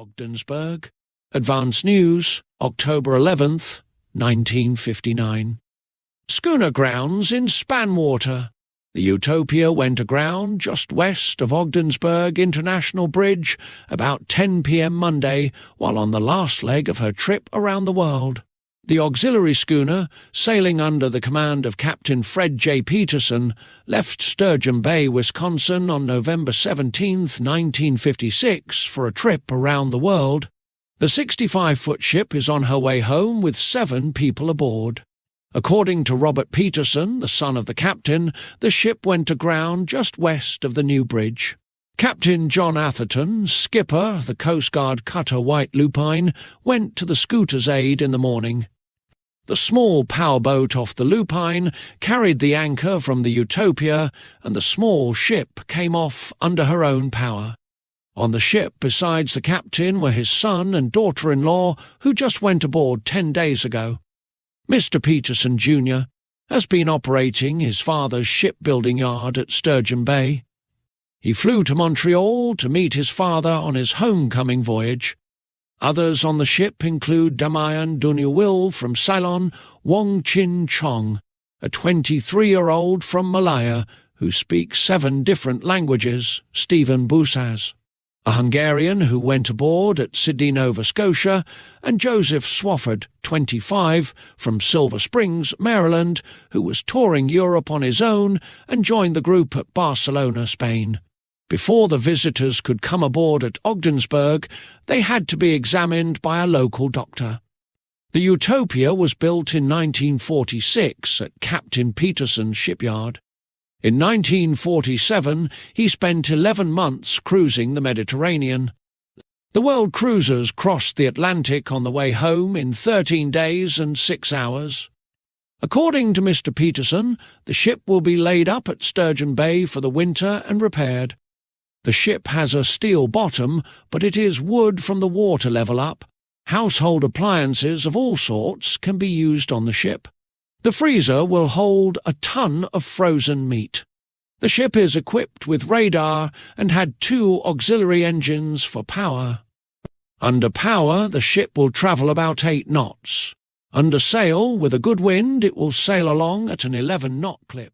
Ogdensburg. Advance News, October 11th, 1959. Schooner grounds in Spanwater. The Utopia went aground just west of Ogdensburg International Bridge about 10 p.m. Monday while on the last leg of her trip around the world. The Auxiliary Schooner, sailing under the command of Captain Fred J. Peterson, left Sturgeon Bay, Wisconsin on November 17, 1956 for a trip around the world. The 65-foot ship is on her way home with 7 people aboard. According to Robert Peterson, the son of the captain, the ship went aground just west of the new bridge. Captain John Atherton, skipper of the Coast Guard cutter White Lupine, went to the scooter's aid in the morning. The small powerboat off the Lupine carried the anchor from the Utopia, and the small ship came off under her own power. On the ship, besides the captain, were his son and daughter-in-law, who just went aboard 10 days ago. Mr. Peterson, Jr., has been operating his father's shipbuilding yard at Sturgeon Bay. He flew to Montreal to meet his father on his homecoming voyage. Others on the ship include Damayan Dunyawil from Ceylon, Wong Chin Chong, a 23-year-old from Malaya who speaks 7 different languages, Stephen Busas, a Hungarian who went aboard at Sydney, Nova Scotia, and Joseph Swafford, 25, from Silver Springs, Maryland, who was touring Europe on his own and joined the group at Barcelona, Spain. Before the visitors could come aboard at Ogdensburg, they had to be examined by a local doctor. The Utopia was built in 1946 at Captain Peterson's shipyard. In 1947, he spent 11 months cruising the Mediterranean. The world cruisers crossed the Atlantic on the way home in 13 days and 6 hours. According to Mr. Peterson, the ship will be laid up at Sturgeon Bay for the winter and repaired. The ship has a steel bottom, but it is wood from the water level up. Household appliances of all sorts can be used on the ship. The freezer will hold a ton of frozen meat. The ship is equipped with radar and had 2 auxiliary engines for power. Under power, the ship will travel about 8 knots. Under sail, with a good wind, it will sail along at an 11-knot clip.